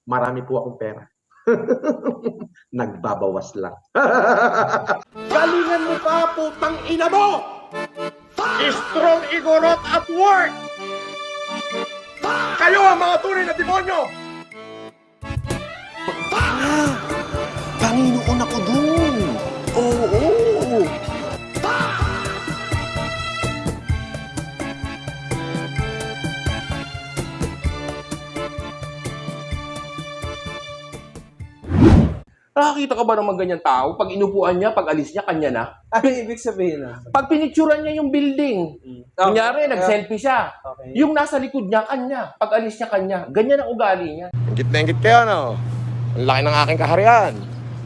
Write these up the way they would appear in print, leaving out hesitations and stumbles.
Marami po akong pera. Nagbabawas lang. Galingan mo pa, putang ina mo! Strong Igorot at work! Kayo ang mga tunay na demonyo! Panginoon ako dun! Oo! Nakakita ka ba naman ganyan tao? Pag inupuan niya, pag alis niya, kanya na. Ano ibig sabihin na? Pag pinicturan niya yung building, kunyari, nag-selfie siya. Okay. Yung nasa likod niya, kanya. Pag alis niya, kanya. Ganyan ang ugali niya. Ingit na ingit kayo, no? Ang laki ng aking kaharian.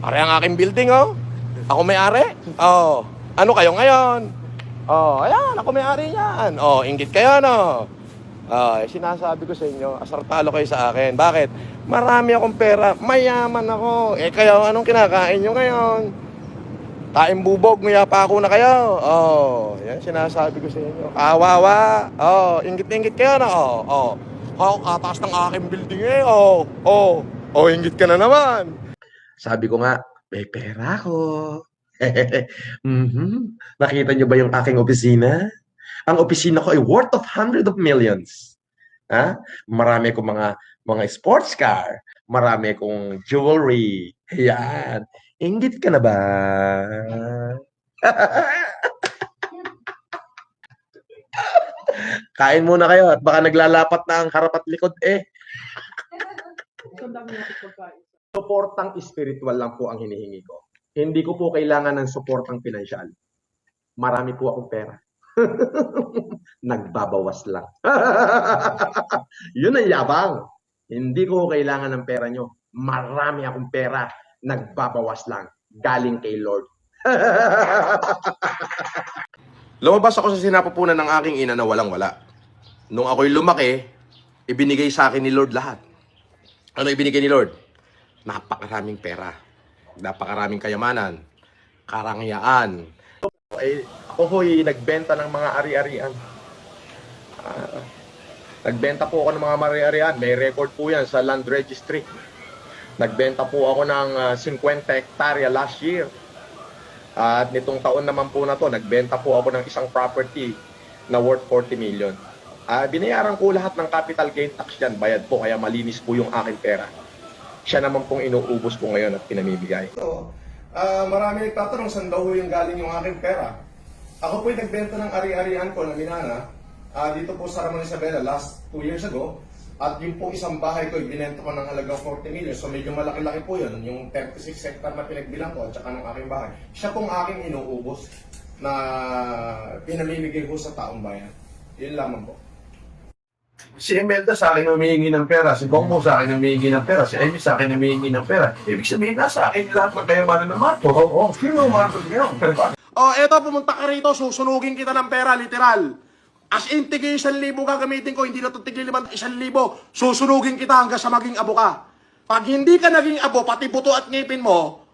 Pare ang aking building, oh. Ako may-ari. Oh. Ano kayo ngayon? Oh, ayan, ako may-ari niyan. Oh, ingit kayo, no? Sinasabi ko sa inyo, asartalo kayo sa akin. Bakit? Marami akong pera, mayaman ako. Kayo, anong kinakain nyo ngayon? Taing bubog, nguya pa ako na kayo. Oh, yan sinasabi ko sa inyo. Kawawa. Oh, ingit-ingit kayo na. Kataas ng aking building eh. Ingit ka na naman. Sabi ko nga, may pera ako. Nakita niyo ba yung aking opisina? Ang opisina ko ay worth of hundreds of millions. Ha? Marami akong mga sports car. Marami akong jewelry. Yan. Inggit ka na ba? Kain muna kayo at baka naglalapat na ang harap at likod eh. Suportang spiritual lang po ang hinihingi ko. Hindi ko po kailangan ng suportang pinansyal. Marami po akong pera. Nagbabawas lang. Yun ang yabang. Hindi ko kailangan ng pera nyo. Marami akong pera. Nagbabawas lang. Galing kay Lord. Lumabas ako sa sinapupunan ng aking ina na walang-wala. Nung ako'y lumaki, ibinigay sa akin ni Lord lahat. Ano ibinigay ni Lord? Napakaraming pera. Napakaraming kayamanan. Karangyaan. Ako ho'y nagbenta ng mga ari-arian. Nagbenta po ako ng mga ari-arian. May record po yan sa Land Registry. Nagbenta po ako ng 50 hektarya last year. At nitong taon naman po na to, nagbenta po ako ng isang property na worth 40 million. Binayaran ko lahat ng capital gain tax dyan. Bayad po, kaya malinis po yung aking pera. Siya naman pong inuubos po ngayon at pinamimigay. Marami nagtatanong saan daw yung galing yung aking pera. Ako po'y nagbenta ng ari-arian ko na minana dito po sa Ramon Isabela last 2 years ago. At yung pong isang bahay ko, binenta ko ng halagang 40 million. So medyo malaki-laki po yun. Yung 36 hectare na pinagbilang ko at saka ng aking bahay. Siya pong aking inuubos na pinamimigay ko sa taong bayan. Yun lamang po. Si Imelda sa akin humihingi ng pera, si Bongbong sa akin humihingi ng pera, si Amy sa akin humihingi ng pera. Ibig sabihin nasa akin lahat ng kayamanan ng Marcos. Oo, sino ang Marcos ngayon? Eto, pumunta ka rito, susunugin kita ng pera, literal. As in, tigil 1,000 gagamitin ko, hindi na ito tigil 1,000. Susunugin kita hanggang sa maging abo ka. Pag hindi ka naging abo, pati buto at ngipin mo,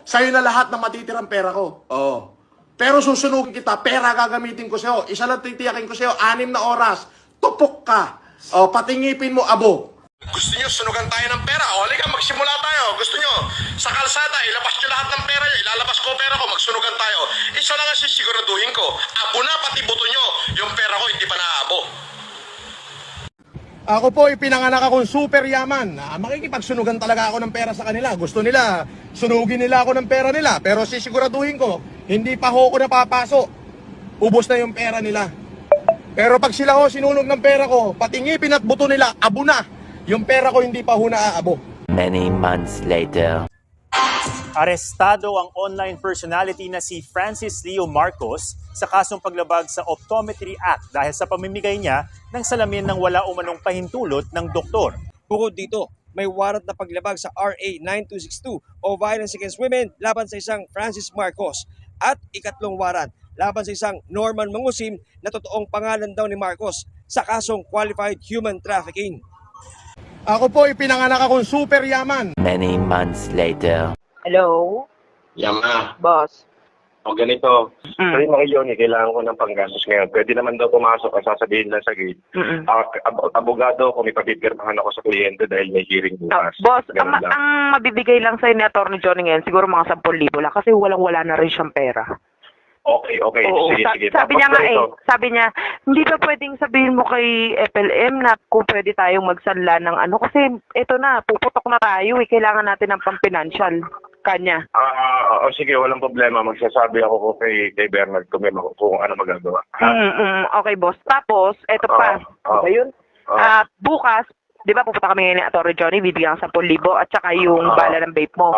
sa'yo na lahat ng matitirang pera ko. Pero susunugin kita, pera gagamitin ko sa'yo. Isa lang titiyakin ko sa'yo, 6 na oras. Tupok ka. Pati ngipin mo, abo. Gusto nyo sunugan tayo ng pera? Halika, magsimula tayo. Gusto nyo sa kalsada, ilabas nyo lahat ng pera nyo. Ilalabas ko pera ko, magsunugan tayo. Isa lang ang sisiguraduhin ko. Abo na pati buto nyo. Yung pera ko hindi pa naabo. Ako po, ipinanganak akong super yaman. Makikipagsunugan talaga ako ng pera sa kanila. Gusto nila, sunugin nila ako ng pera nila. Pero sisiguraduhin ko, hindi pa ho ako napapasok. Ubos na yung pera nila. Pero pag sila ho sinunog ng pera ko, pati ngipin at buto nila, abo na. Yung pera ko hindi pa ho naaabo. Many months later. Arestado ang online personality na si Francis Leo Marcos sa kasong paglabag sa Optometry Act dahil sa pamimigay niya ng salamin ng wala umanong pahintulot ng doktor. Bukod dito, may warrant na paglabag sa RA 9262 o Violence Against Women laban sa isang Francis Marcos. At ikatlong warrant laban sa isang Norman Mangusim na totoong pangalan daw ni Marcos sa kasong Qualified Human Trafficking. Ako po, ipinanganak akong super yaman. Many months later. Hello? Yama. Boss? O ganito, sabi mo kay Johnny, kailangan ko ng panggastos ngayon. Pwede naman daw pumasok at sasabihin lang sa gate. Abogado ko, may papipirmahan ako sa kliyente dahil may hearing bukas. Boss, ang, Ganun lang. ang mabibigay lang sa'yo ni Atty. Johnny ngayon, siguro mga 10,000 lang kasi walang-wala na rin siyang pera. Okay. Oo, Sige. sabi Tapos niya nga ganito, sabi niya, hindi pa pwedeng sabihin mo kay FLM na kung pwede tayong magsanla ng ano, kasi eto na, puputok na tayo kailangan natin ng pang-financial kanya. sige, walang problema. Magsasabi ako ko kay Bernard kung ano magagawa. Okay, boss. Tapos, eto pa. Ano ba yun? Bukas, di ba pupunta kami ngayon ni Atty. Johnny, bibigyan ng 10,000 at saka yung bala ng vape mo.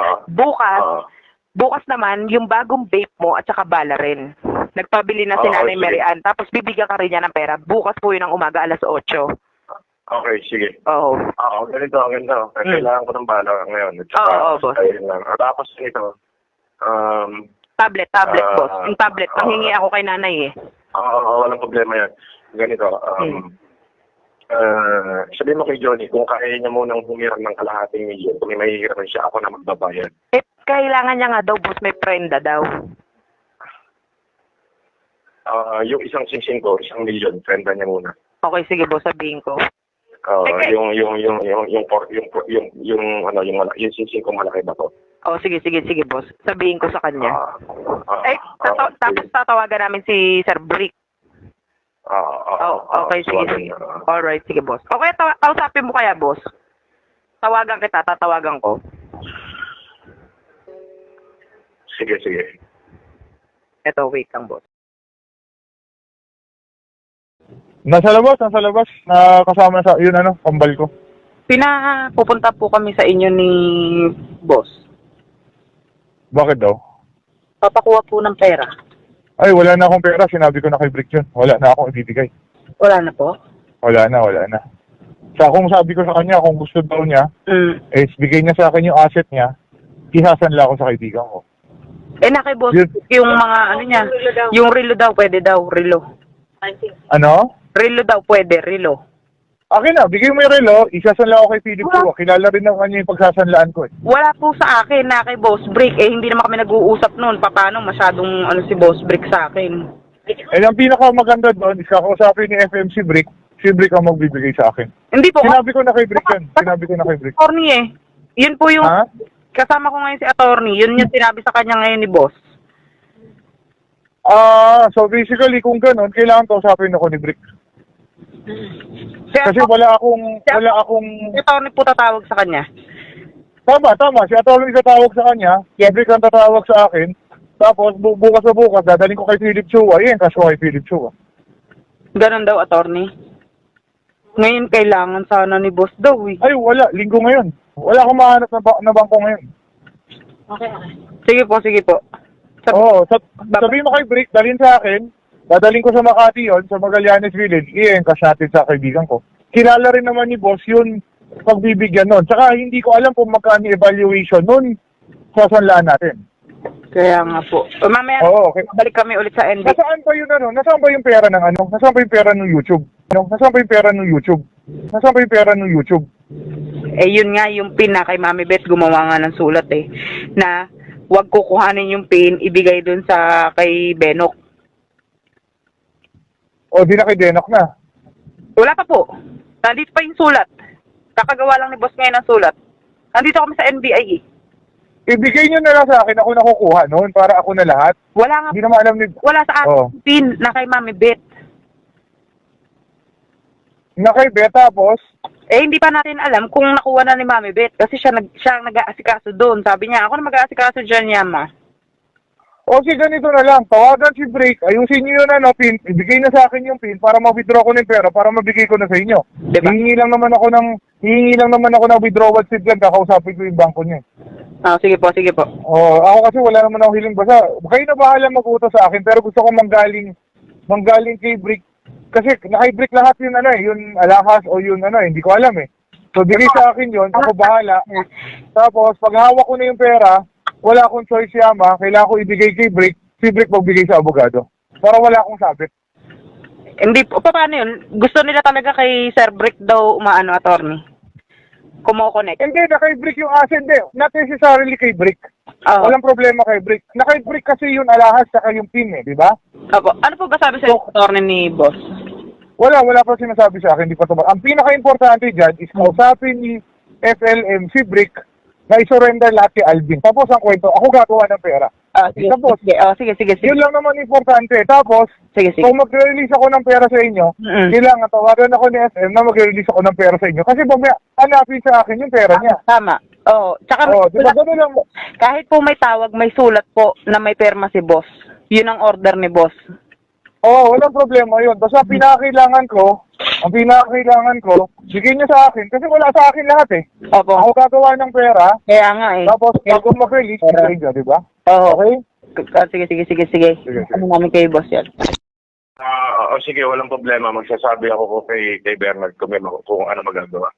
Bukas naman, yung bagong vape mo at saka bala rin. Nagpabili na si Nanay sige. Mary Ann. Tapos bibigyan ka rin niya ng pera. Bukas po yun ng umaga, alas 8. Okay, sige. Oo. Ganito. Kailangan ko ng bala ngayon. At saka, Oo, boss. ayun lang. Tapos ito, Tablet, boss. Yung tablet, panghingi ako kay nanay eh. walang problema yan. Ganito, sabihin mo kay Johnny, kung kaya niya munang humiram ng kalahating milyon, kung may mahihiram siya, ako na magbabayad. Kailangan niya nga daw, boss, may prenda daw. Yung isang singsing ko, 1 milyon, prenda niya muna. Okay, sige, boss, sabihin ko. Yung singsing ko malaki ba to? Sige, boss. Sabihin ko sa kanya. Tapos tatawagan namin si Sir Brick. Okay, sige. Alright, sige, boss. Okay, kausapin mo kaya, boss? Tawagan kita, tatawagan ko. Sige. Eto, wait lang, boss. Nasa labas. Kasama sa, yun kambal ko. Pupunta po kami sa inyo ni boss. Bakit daw? Papakuha po ng pera. Ay, wala na akong pera. Sinabi ko na kay Brick yun. Wala na akong ibibigay. Wala na po? Wala na. Sa kung sabi ko sa kanya, kung gusto daw niya, bigay niya sa akin yung asset niya, ihasanla ako sa kaibigan ko. Nakay boss, yung mga niya, yung relo daw, pwede daw, relo. Ano? Relo daw, pwede, relo. Akin na, bigay mo yung relo, isasanla ako kay Philip ko. Kilala rin ng kanya yung pagsasanlaan ko eh. Wala po sa akin na kay Boss Brick. Hindi naman kami nag-uusap noon. Paano masyadong si Boss Brick sa akin. Ang pinakamaganda doon, is kakausapin ni FMC Brick, si Brick ang magbibigay sa akin. Hindi po. Sinabi ko na kay Brick yun. Attorney eh. Yun po yung, kasama ko ngayon si attorney. Yun yung sinabi sa kanya ngayon ni Boss. So basically, kung ganun, kailangan kausapin ako ni Brick. Kasi wala akong attorney po tatawag sa kanya. Tama. Si attorney tatawag sa kanya, si Brick ang tatawag sa akin, tapos bukas na bukas, dadaling ko kay Philip Chua. Kaso kay Philip Chua. Ganun daw, attorney. Ngayon, kailangan sana ni Boss daw eh. Ay, wala. Linggo ngayon. Wala akong mahanap na bangko ngayon. Okay. Sige po. Sabihin mo kay Brick, dalhin sa akin, dadaling ko sa Makati yon, sa Magallanes Village, i-encash natin sa kaibigan ko. Kilala rin naman ni Boss yun pagbibigyan nun. Tsaka hindi ko alam kung magkano evaluation nun, sasanlaan natin. Kaya nga po. Mamaya, balik kami ulit sa NB. Nasaan ba yun Nasaan ba yung pera ng Nasaan ba yung pera ng YouTube? Nasaan ba yung pera ng YouTube? Yun nga yung pin na kay Mami Beth gumawa nga ng sulat na wag kukuhanin yung pin, ibigay dun sa kay Benok. Di na kay Denok na. Wala pa po. Nandito pa yung sulat. Kakagawa lang ni Boss ngayon ng sulat. Nandito kami sa NBI eh. Ibigay nyo na lang sa akin, ako nakukuha noon para ako na lahat. Wala nga. Hindi naman alam ni... Wala sa akin pin na kay Mami Beth. Na kay Beth tapos? Hindi pa natin alam kung nakuha na ni Mami Beth kasi siya nag-aasikaso doon. Sabi niya, ako na mag-aasikaso dyan, Yama. Ganito na lang. Tawagan si Brick, ayusin nyo yun pin, ibigay na sa akin yung pin para ma-withdraw ko ng pera, para mabigay ko na sa inyo. Diba? Hihingi lang naman ako ng withdrawal slip yan, kakausapin ko yung bangko niya. Sige po. Ako kasi wala naman ako hiling basa. Kayo na bahala mag-utos sa akin, pero gusto ko manggaling kay Brick. Kasi kay Brick lahat yun yung alahas o yun hindi ko alam eh. So bigay sa akin yun, ako bahala. Tapos pag hawak ko na yung pera, wala akong choice, Yama. Kailangan ko ibigay kay Brick. Si Brick magbigay sa abogado. Para wala akong sabit. Hindi po. Paano yun? Gusto nila talaga kay Sir Brick daw attorney? Kumo-connect. Hindi, na kay Brick yung asset. Not necessarily kay Brick. Walang problema kay Brick. Na kay Brick kasi yung alahas saka yung pin di ba? Opo. Ano po ba sabi sa attorney ni boss? Wala pa sinasabi sa akin, hindi pa tumal. Ang pinaka-importante dyan is kausapin ni FLM si Brick na i-surrender lahat kay Alvin. Tapos ang kwento, ako gagawa ng pera. Sige. Tapos, Sige. yun lang naman importante. Tapos, Sige. kung mag-release ako ng pera sa inyo, kailangan tawagan ako ni SM na mag-release ako ng pera sa inyo. Kasi pag may hanapin sa akin yung pera niya. Tama. Tsaka Diba ganun lang? kahit po may tawag, may sulat po na may perma si boss. Yun ang order ni boss. Walang problema yun. Basta ang pinakakailangan ko, bigyan niyo sa akin. Kasi wala sa akin lahat Opo. Ako gagawa ng pera, Kaya nga tapos bago mag-release, bigyan niyo, di ba? Okay? Sige. Sige. Ano namin kay boss yan? Sige, walang problema. Magsasabi ako ko kay Bernard kung ano magagawa.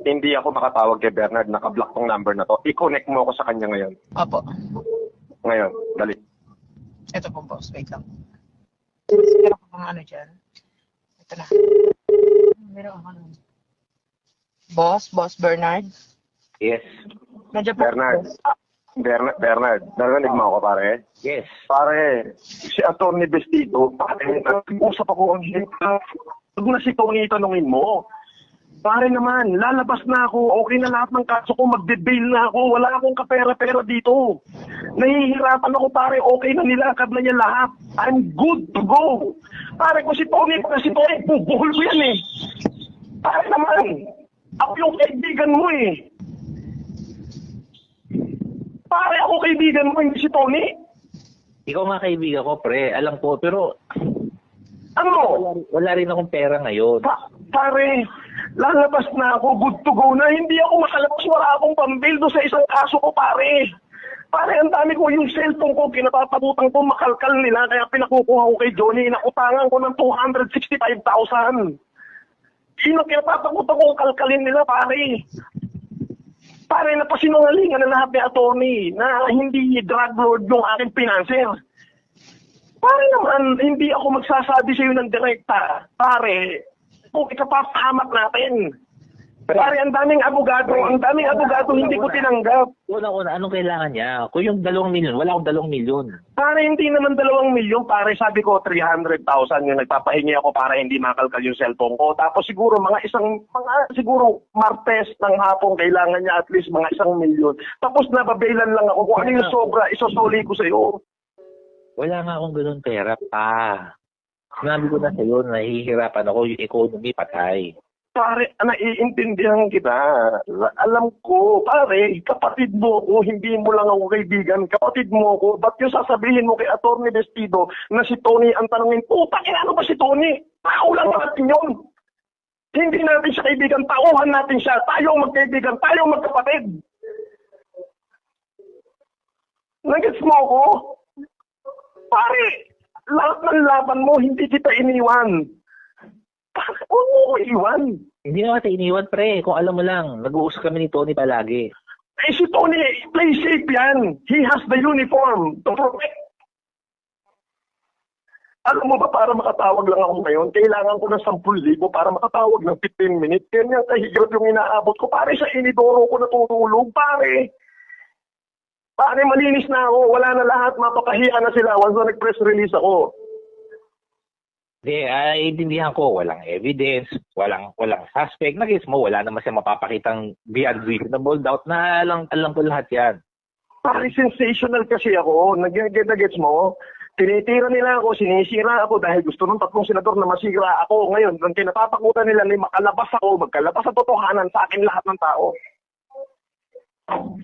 Hindi ako makatawag kay Bernard. Naka-block tong number na to. I-connect mo ako sa kanya ngayon. Opo. Ngayon, dali. Ito po, boss. Wait lang. Meron ko pang ano dyan. Ito na. Meron ako nun. Boss Bernard? Yes. Nandiyan po. Bernard, narinig mo ako, pare? Yes. Pare, si Atty. Vestido, pare, nag-usap ako ang huwag na si Tony tanungin mo. Pare naman, lalabas na ako, okay na lahat ng kaso ko, magbe-bail na ako, wala akong kapera-pera dito. Nahihirapan ako, pare, okay na nilakad na niya lahat. I'm good to go. Pare, kung si Tony, bubuhol ko yan Pare naman, ako yung kaibigan mo Pare, ako kaibigan mo, hindi si Tony. Ikaw nga kaibigan ko, pre. Alam ko, pero Ano? wala rin akong pera ngayon. Pare, lalabas na ako, good to go na. Hindi ako makalabas, wala akong pambil doon sa isang kaso ko, pare. Pare, ang dami ko yung cellphone ko, kinapapagutang ko, makalkal nila, kaya pinakukuha ko kay Johnny, nakutangan ko ng 265,000. Kinapapagutang ko, kalkalin nila, pare. Pare, napasinungalingan na lahat ni attorney na hindi drug lord yung aking financer. Pare naman, hindi ako magsasabi sa iyo ng direkta. Pare, kung ikapapahamak natin. Pare, ang daming abogado hindi ko tinanggap. Una, anong kailangan niya? Kung yung 2 milyon, wala akong 2 milyon. Pare, hindi naman 2 milyon. Pare, sabi ko 300,000 yung nagpapahingi ako para hindi makalkal yung cellphone ko. Tapos siguro siguro Martes ng hapon kailangan niya at least mga 1 milyon. Tapos nababailan lang ako. Kung ano yung sobra, isosoli ko sa iyo. Wala nga akong ganun pera pa. Sinabi ko na sa'yo, nahihirapan ako, yung economy patay. Pare, naiintindihan kita. Alam ko, pare, kapatid mo ko, hindi mo lang ako kaibigan. Kapatid mo ko, ba't yung sasabihin mo kay Atty. Vestido na si Tony ang tanongin, ano ba si Tony? Tao lang natin yun. Hindi natin siya kaibigan, tauhan natin siya. Tayong magkaibigan, tayong magkapatid. Nagets mo ko? Pare, lahat ng laban mo, hindi kita iniwan. Huwag mo ko iwan. Hindi naman tayo iniwan, pre. Kung alam mo lang, nag-uusap kami ni Tony palagi. Si Tony, play safe yan. He has the uniform to protect. Alam mo ba, para makatawag lang ako ngayon, kailangan ko ng 10,000 para makatawag ng 15 minutes. Kaya nga kahigrat yung inaabot ko. Pare, sa inidoro ko natutulog, pare. Pare, malinis na ako. Wala na lahat. Mapakahiya na sila once na nag-press release ako. Hindi, intindihan ko, walang evidence, walang suspect. Nagis mo, wala naman siya mapapakitang beyond reasonable doubt na alam ko lahat yan. Pare, sensational kasi ako. Nag-gets mo? Tinitira nila ako, sinisira ako dahil gusto ng 3 senador na masira ako. Ngayon, nang kinatapakutan nila na makalabas ako, magkalabas sa totohanan sa akin lahat ng tao.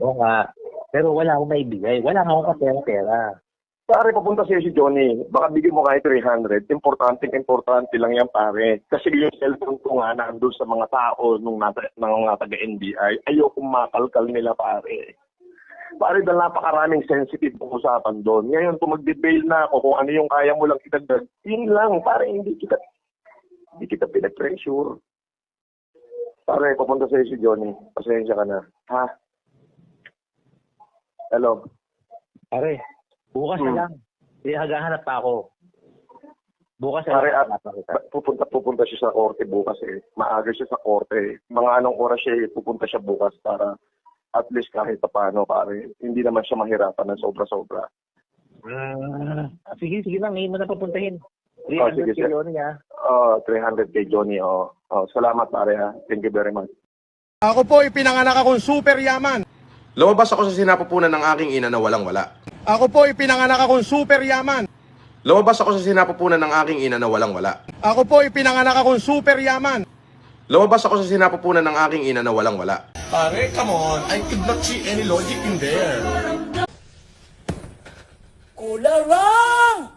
Oo nga, pero wala akong maibigay. Wala nga akong pera-pera. Pare, papunta sa'yo si Johnny. Baka bigyan mo kahit 300. Importante lang yan, pare. Kasi yung cellphone ko nga nandun sa mga tao nung taga-NBI. Ayokong makalkal nila, pare. Pare, dahil napakaraming sensitive kung usapan doon. Ngayon, kung magde-bail na ako, kung ano yung kaya mo lang itagdag, yun lang, pare, hindi kita pinag-pressure. Pare, papunta sa'yo si Johnny. Pasensya ka na. Ha? Hello? Pare, bukas na lang. Hagahanap pa ako. Bukas na Pare, lang. pupunta siya sa korte bukas eh. Maaga siya sa korte. Mga anong oras siya pupunta siya bukas para at least kahit paano, pare, hindi naman siya mahirapan ng sobra-sobra. Sige lang, ngayon mo na papuntahin. Oh, sige, 300 kilo niya. 300 kay Johnny, salamat, pare, ha. Thank you very much. Ako po ipinanganak akong super yaman. Lumabas ako sa sinapupunan ng aking ina na walang-wala. Ako po ipinanganak akong super yaman. Lumabas ako sa sinapupunan ng aking ina na walang-wala. Ako po ipinanganak akong super yaman. Lumabas ako sa sinapupunan ng aking ina na walang-wala. Pare, come on. I could not see any logic in there. Kularang!